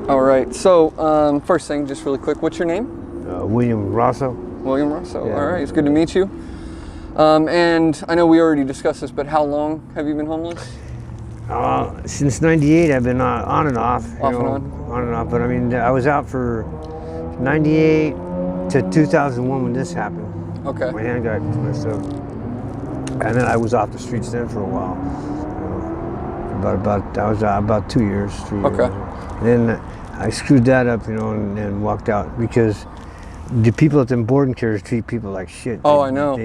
All right. So first thing, just really quick, what's your name? William Rosso. William Rosso. Yeah. All right. It's good to meet you. And I know we already discussed this, but how long have you been homeless? Since '98, I've been on and off. Off and on? On and off. But I mean, I was out for '98 to 2001 when this happened. Okay. My hand got messed up, and then I was off the streets then for a while. I was out about 2 years, 3 years. Okay. And then I screwed that up, and walked out because the people at them boarding carriers treat people like shit. Oh, I know.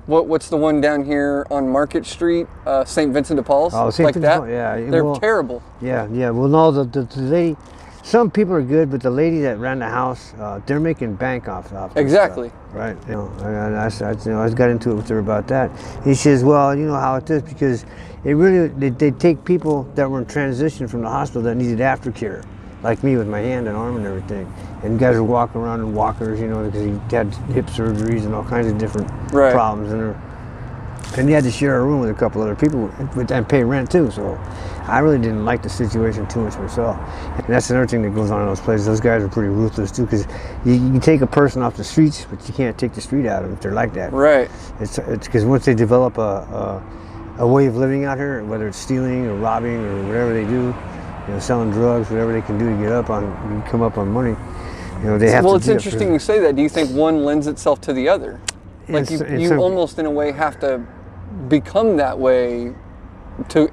What's the one down here on Market Street, St. Vincent de Paul's? Oh, St. Like Vincent that? de Paul, yeah. They're terrible. Yeah. Well, no, the lady, some people are good, but the lady that ran the house, they're making bank off this Exactly. stuff, right? I got into it with her about that. He says, well, you know how it is, because they take people that were in transition from the hospital that needed aftercare, like me with my hand and arm and everything. And guys are walking around in walkers, because he had hip surgeries and all kinds of different problems. And he had to share a room with a couple other people and pay rent too. So I really didn't like the situation too much myself. And that's another thing that goes on in those places. Those guys are pretty ruthless too, because you can take a person off the streets, but you can't take the street out of them if they're like that. Right. It's because once they develop a way of living out here, whether it's stealing or robbing or whatever they do, selling drugs, whatever they can do to come up on money. They have well, to. It's interesting you say that. Do you think one lends itself to the other? Like you almost in a way have to become that way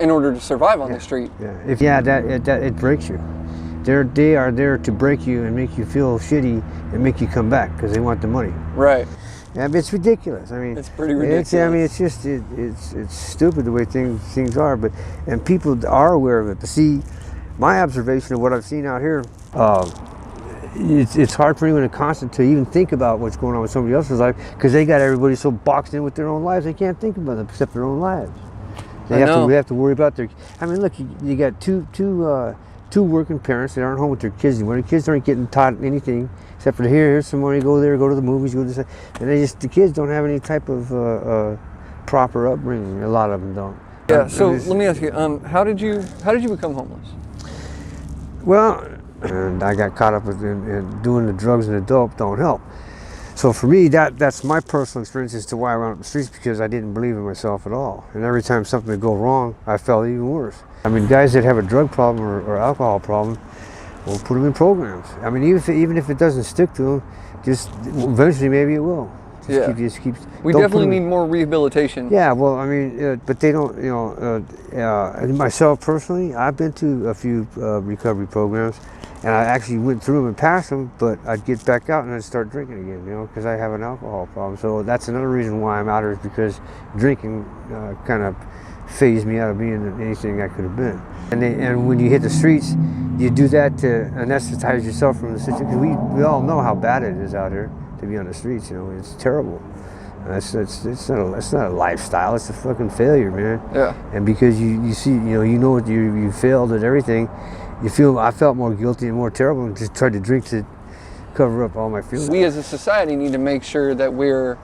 in order to survive on the street. Yeah. It breaks you. They are there to break you and make you feel shitty and make you come back because they want the money. Right. Yeah, but it's ridiculous. I mean, it's pretty ridiculous. It's stupid the way things are. And people are aware of it. But see, my observation of what I've seen out here. It's hard for anyone to even think about what's going on with somebody else's life because they got everybody so boxed in with their own lives they can't think about them except their own lives. We have to worry about their. I mean, look, you got two working parents that aren't home with their kids anymore. The kids aren't getting taught anything except for here's some money, go there, go to the movies, go to this, and the kids don't have any type of proper upbringing. A lot of them don't. Yeah. So let me ask you, how did you become homeless? Well. And I got caught up with doing the drugs and the dope don't help. So for me, that's my personal experience as to why I went up the streets, because I didn't believe in myself at all. And every time something would go wrong, I felt even worse. I mean, guys that have a drug problem or alcohol problem, we'll put them in programs. I mean, even if it doesn't stick to them, just eventually maybe it will. We definitely need more rehabilitation. Yeah, well, I mean, but they don't, myself personally, I've been to a few recovery programs. And I actually went through them and passed them, but I'd get back out and I'd start drinking again, because I have an alcohol problem. So that's another reason why I'm out here, is because drinking kind of phased me out of being anything I could have been. And when you hit the streets, you do that to anesthetize yourself from the situation. Because we all know how bad it is out here to be on the streets. It's terrible. It's not a lifestyle. It's a fucking failure, man. Yeah. And because you see, you failed at everything. I felt more guilty and more terrible, and just tried to drink to cover up all my feelings. We as a society need to make sure that we're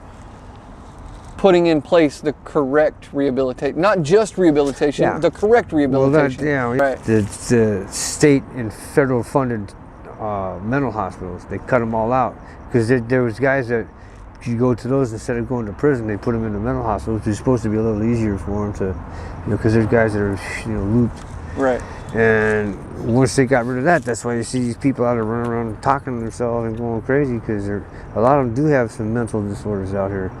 putting in place the correct rehabilitation, not just rehabilitation, the correct rehabilitation. Well, the state and federal funded mental hospitals, they cut them all out because there was guys that you go to those instead of going to prison, they put them in the mental hospitals, which is supposed to be a little easier for them to, because there's guys that are looped. Right. And once they got rid of that, that's why you see these people out there running around talking to themselves and going crazy, because a lot of them do have some mental disorders out here.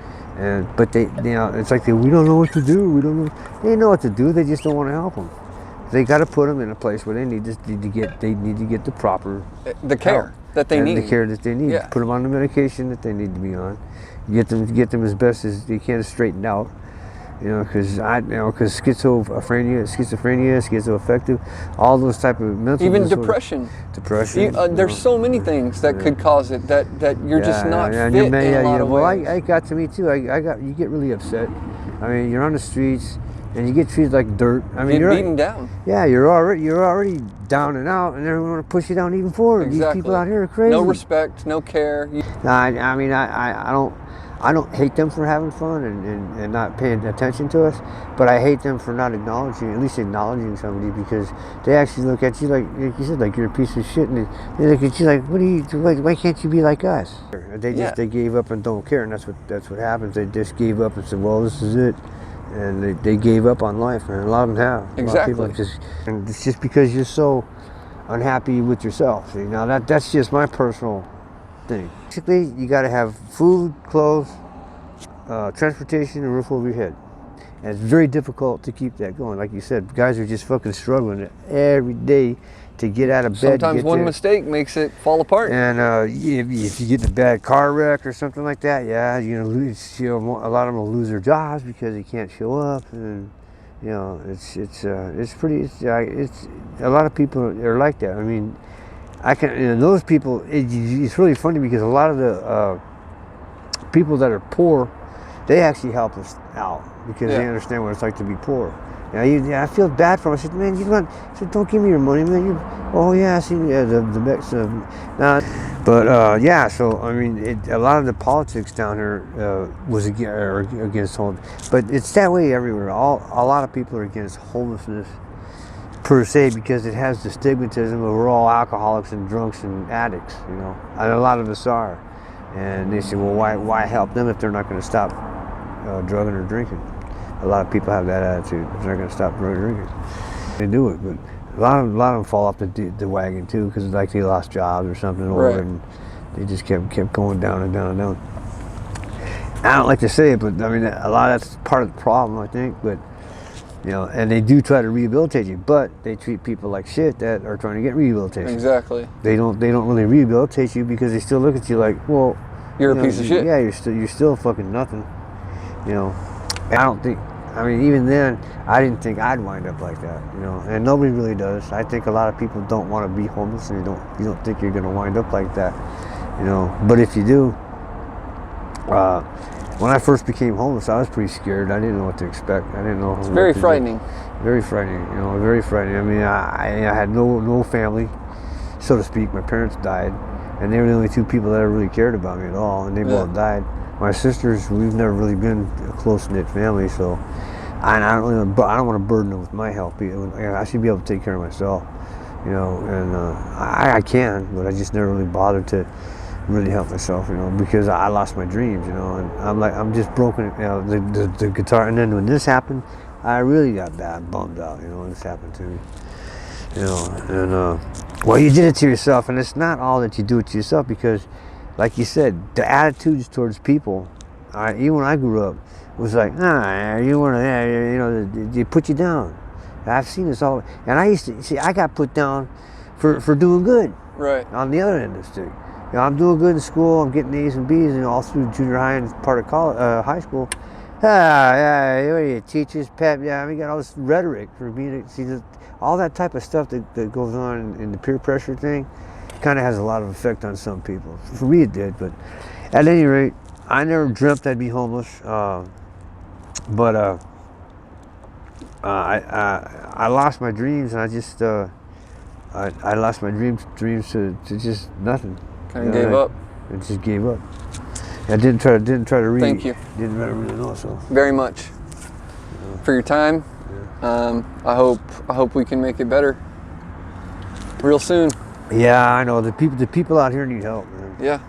But they, it's like we don't know what to do. We don't know. They know what to do. They just don't want to help them. They got to put them in a place where they need to get the proper care that they need. The care that they need. Yeah. Put them on the medication that they need to be on. Get them as best as they can straightened out. Because schizophrenia, schizoaffective, all those type of mental even disorders. Depression. There's so many things that could cause it that you're just not fit in a lot of ways. Well, I got to me too. You get really upset. I mean, you're on the streets and you get treated like dirt. I mean, you're beaten down. Yeah, you're already down and out, and everyone want to push you down even further. Exactly. These people out here are crazy. No respect, no care. I don't hate them for having fun and not paying attention to us, but I hate them for not acknowledging, at least acknowledging somebody, because they actually look at you like you said, like you're a piece of shit, and they look at you like, why can't you be like us? They gave up and don't care, and that's what happens. They just gave up and said, well, this is it, and they gave up on life, and a lot of them have. Exactly. A lot of people and it's just because you're so unhappy with yourself. See, now that's just my personal thing. Basically, you got to have food, clothes, transportation, and roof over your head. And it's very difficult to keep that going. Like you said, guys are just fucking struggling every day to get out of bed. Sometimes one mistake makes it fall apart. And if you get in a bad car wreck or something like that, yeah, you're gonna lose. You know, a lot of them will lose their jobs because they can't show up, and you know, it's a lot of people are like that. I mean, those people. It's really funny because a lot of the people that are poor, they actually help us out because they understand what it's like to be poor. I feel bad for them. I said, man, don't give me your money, man. I see the mix of so I mean, a lot of the politics down here was against homelessness, but it's that way everywhere. A lot of people are against homelessness per se because it has the stigmatism of we're all alcoholics and drunks and addicts, you know, and a lot of us are. And they say, well, why help them if they're not going to stop drugging or drinking? A lot of people have that attitude. They're not going to stop drugging or drinking. They do it, but a lot of them fall off the wagon too because like they lost jobs or something, and they just kept going down and down and down. I don't like to say it, but I mean a lot of that's part of the problem, I think. But you know, and they do try to rehabilitate you, but they treat people like shit that are trying to get rehabilitation. Exactly. They don't really rehabilitate you because they still look at you like, well, you're a piece of shit. Yeah, you're still fucking nothing. You know, I don't think. I mean, even then, I didn't think I'd wind up like that. You know, and nobody really does. I think a lot of people don't want to be homeless, and you don't think you're gonna wind up like that. You know, but if you do, when I first became homeless, I was pretty scared. I didn't know what to expect. I didn't know. It's very frightening. Very frightening. You know, very frightening. I mean, I had no family, so to speak. My parents died, and they were the only two people that ever really cared about me at all, and they both died. My sisters, we've never really been a close-knit family, so I don't want to burden them with my help. I should be able to take care of myself, you know, and I can, but I just never really bothered to really help myself, you know, because I lost my dreams, you know, and I'm just broken, you know, the guitar. And then when this happened, I really got bummed out, you know, when this happened to me, you know, and well, you did it to yourself, and it's not all that you do it to yourself because, like you said, the attitudes towards people, even when I grew up, was like, you want to, you know, they put you down. I've seen this all, and I used to see I got put down for doing good. Right. On the other end of the stick, you know, I'm doing good in school. I'm getting A's and B's, and all through junior high and part of college, high school. What are you, teachers, pep? Yeah, we got all this rhetoric for me to see all that type of stuff that goes on in the peer pressure thing. Kind of has a lot of effect on some people. For me, it did. But at any rate, I never dreamt I'd be homeless. But I lost my dreams, and I just I lost my dreams to just nothing. Kind of gave up. I just gave up. I didn't try to read. Thank you. Didn't really know. So very much for your time. Yeah. I hope we can make it better real soon. Yeah, I know the people out here need help, man. Yeah.